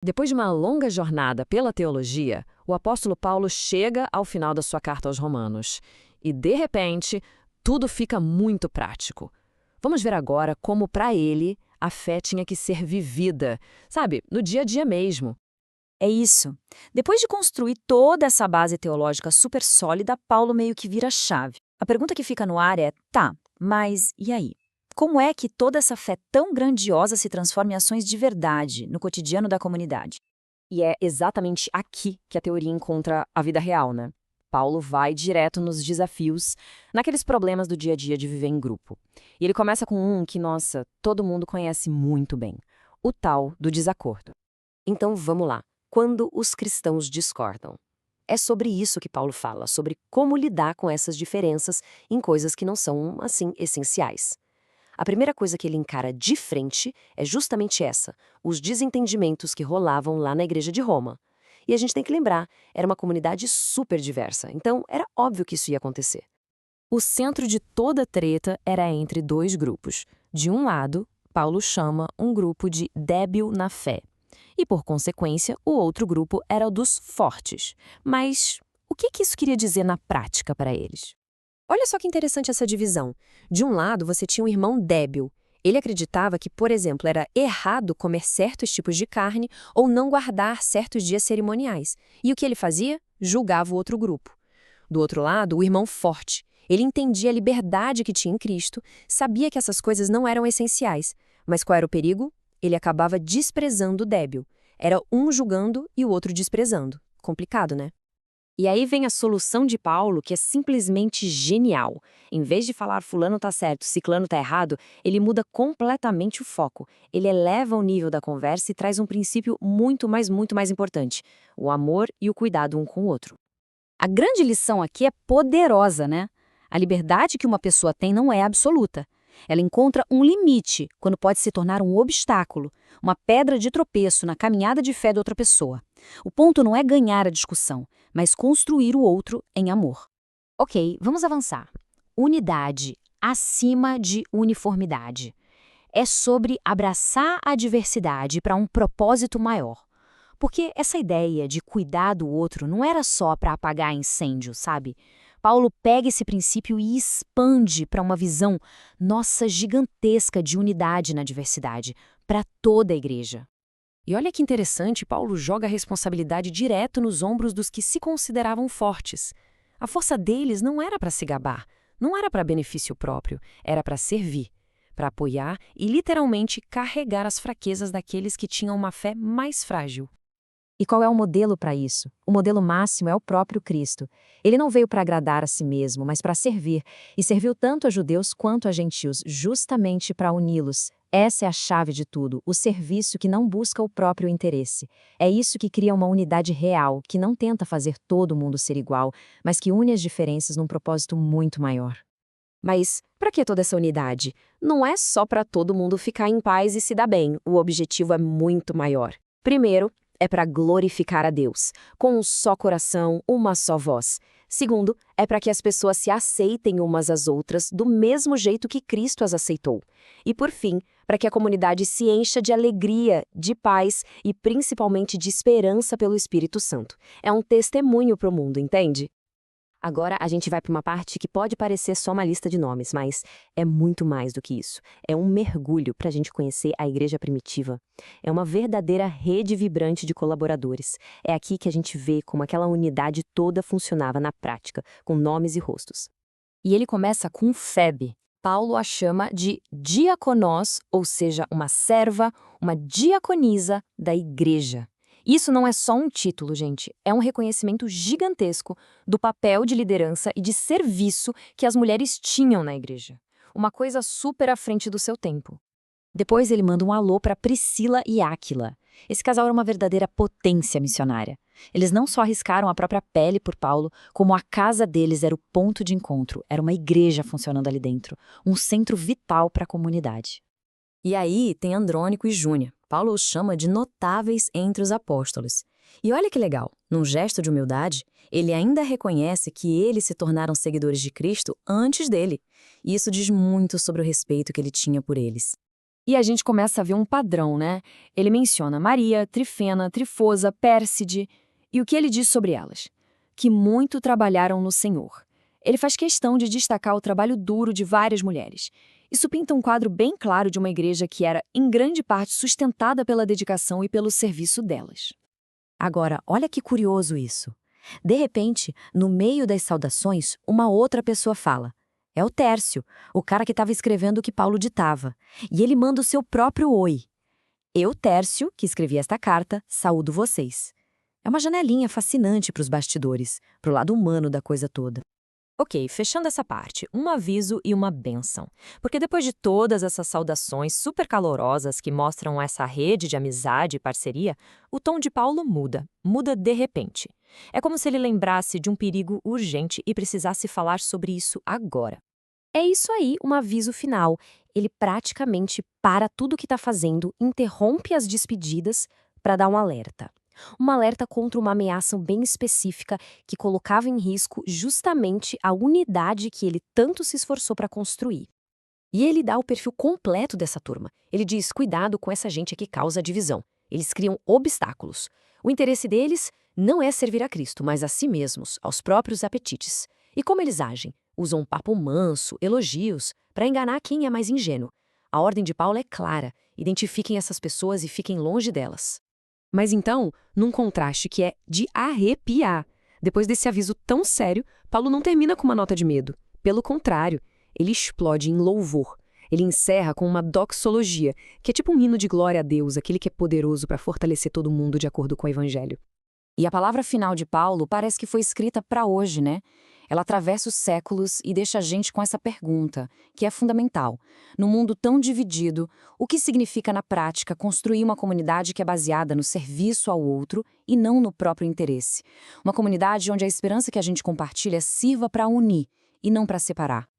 Depois de uma longa jornada pela teologia, o apóstolo Paulo chega ao final da sua carta aos Romanos. E, de repente, tudo fica muito prático. Vamos ver agora como, para ele, a fé tinha que ser vivida, sabe, no dia a dia mesmo. É isso. Depois de construir toda essa base teológica super sólida, Paulo meio que vira a chave. A pergunta que fica no ar é, tá, mas e aí? Como é que toda essa fé tão grandiosa se transforma em ações de verdade no cotidiano da comunidade? E é exatamente aqui que a teoria encontra a vida real, né? Paulo vai direto nos desafios, naqueles problemas do dia a dia de viver em grupo. E ele começa com um que, nossa, todo mundo conhece muito bem: o tal do desacordo. Então vamos lá. Quando os cristãos discordam. É sobre isso que Paulo fala, sobre como lidar com essas diferenças em coisas que não são, assim, essenciais. A primeira coisa que ele encara de frente é justamente essa, os desentendimentos que rolavam lá na igreja de Roma. E a gente tem que lembrar, era uma comunidade super diversa, então era óbvio que isso ia acontecer. O centro de toda a treta era entre dois grupos. De um lado, Paulo chama um grupo de débil na fé. E, por consequência, o outro grupo era o dos fortes. Mas o que isso queria dizer na prática para eles? Olha só que interessante essa divisão. De um lado, você tinha um irmão débil. Ele acreditava que, por exemplo, era errado comer certos tipos de carne ou não guardar certos dias cerimoniais. E o que ele fazia? Julgava o outro grupo. Do outro lado, o irmão forte. Ele entendia a liberdade que tinha em Cristo, sabia que essas coisas não eram essenciais. Mas qual era o perigo? Ele acabava desprezando o débil. Era um julgando e o outro desprezando. Complicado, né? E aí vem a solução de Paulo, que é simplesmente genial. Em vez de falar fulano tá certo, ciclano tá errado, ele muda completamente o foco. Ele eleva o nível da conversa e traz um princípio muito mais importante: o amor e o cuidado um com o outro. A grande lição aqui é poderosa, né? A liberdade que uma pessoa tem não é absoluta. Ela encontra um limite quando pode se tornar um obstáculo, uma pedra de tropeço na caminhada de fé da outra pessoa. O ponto não é ganhar a discussão, mas construir o outro em amor. Ok, vamos avançar. Unidade acima de uniformidade. É sobre abraçar a diversidade para um propósito maior. Porque essa ideia de cuidar do outro não era só para apagar incêndio, sabe? Paulo pega esse princípio e expande para uma visão, nossa, gigantesca de unidade na diversidade, para toda a igreja. E olha que interessante, Paulo joga a responsabilidade direto nos ombros dos que se consideravam fortes. A força deles não era para se gabar, não era para benefício próprio, era para servir, para apoiar e literalmente carregar as fraquezas daqueles que tinham uma fé mais frágil. E qual é o modelo para isso? O modelo máximo é o próprio Cristo. Ele não veio para agradar a si mesmo, mas para servir, e serviu tanto a judeus quanto a gentios, justamente para uni-los. Essa é a chave de tudo, o serviço que não busca o próprio interesse. É isso que cria uma unidade real, que não tenta fazer todo mundo ser igual, mas que une as diferenças num propósito muito maior. Mas para que toda essa unidade? Não é só para todo mundo ficar em paz e se dar bem, o objetivo é muito maior. Primeiro, é para glorificar a Deus, com um só coração, uma só voz. Segundo, é para que as pessoas se aceitem umas às outras do mesmo jeito que Cristo as aceitou. E por fim, para que a comunidade se encha de alegria, de paz e principalmente de esperança pelo Espírito Santo. É um testemunho para o mundo, entende? Agora a gente vai para uma parte que pode parecer só uma lista de nomes, mas é muito mais do que isso. É um mergulho para a gente conhecer a igreja primitiva. É uma verdadeira rede vibrante de colaboradores. É aqui que a gente vê como aquela unidade toda funcionava na prática, com nomes e rostos. E ele começa com Febe. Paulo a chama de diaconós, ou seja, uma serva, uma diaconisa da igreja. Isso não é só um título, gente. É um reconhecimento gigantesco do papel de liderança e de serviço que as mulheres tinham na igreja. Uma coisa super à frente do seu tempo. Depois ele manda um alô para Priscila e Áquila. Esse casal era uma verdadeira potência missionária. Eles não só arriscaram a própria pele por Paulo, como a casa deles era o ponto de encontro, era uma igreja funcionando ali dentro, um centro vital para a comunidade. E aí tem Andrônico e Júnia. Paulo os chama de notáveis entre os apóstolos. E olha que legal, num gesto de humildade, ele ainda reconhece que eles se tornaram seguidores de Cristo antes dele. E isso diz muito sobre o respeito que ele tinha por eles. E a gente começa a ver um padrão, né? Ele menciona Maria, Trifena, Trifosa, Pérside. E o que ele diz sobre elas? Que muito trabalharam no Senhor. Ele faz questão de destacar o trabalho duro de várias mulheres. Isso pinta um quadro bem claro de uma igreja que era, em grande parte, sustentada pela dedicação e pelo serviço delas. Agora, olha que curioso isso. De repente, no meio das saudações, uma outra pessoa fala. É o Tércio, o cara que estava escrevendo o que Paulo ditava. E ele manda o seu próprio oi. Eu, Tércio, que escrevi esta carta, saúdo vocês. É uma janelinha fascinante para os bastidores, para o lado humano da coisa toda. Ok, fechando essa parte, um aviso e uma bênção. Porque depois de todas essas saudações super calorosas que mostram essa rede de amizade e parceria, o tom de Paulo muda de repente. É como se ele lembrasse de um perigo urgente e precisasse falar sobre isso agora. É isso aí, um aviso final. Ele praticamente para tudo o que está fazendo, interrompe as despedidas para dar um alerta. Um alerta contra uma ameaça bem específica que colocava em risco justamente a unidade que ele tanto se esforçou para construir. E ele dá o perfil completo dessa turma. Ele diz: cuidado com essa gente que causa divisão. Eles criam obstáculos. O interesse deles não é servir a Cristo, mas a si mesmos, aos próprios apetites. E como eles agem? Usam um papo manso, elogios, para enganar quem é mais ingênuo. A ordem de Paulo é clara: identifiquem essas pessoas e fiquem longe delas. Mas então, num contraste que é de arrepiar, depois desse aviso tão sério, Paulo não termina com uma nota de medo. Pelo contrário, ele explode em louvor. Ele encerra com uma doxologia, que é tipo um hino de glória a Deus, aquele que é poderoso para fortalecer todo mundo de acordo com o Evangelho. E a palavra final de Paulo parece que foi escrita para hoje, né? Ela atravessa os séculos e deixa a gente com essa pergunta, que é fundamental. Num mundo tão dividido, o que significa na prática construir uma comunidade que é baseada no serviço ao outro e não no próprio interesse? Uma comunidade onde a esperança que a gente compartilha sirva para unir e não para separar.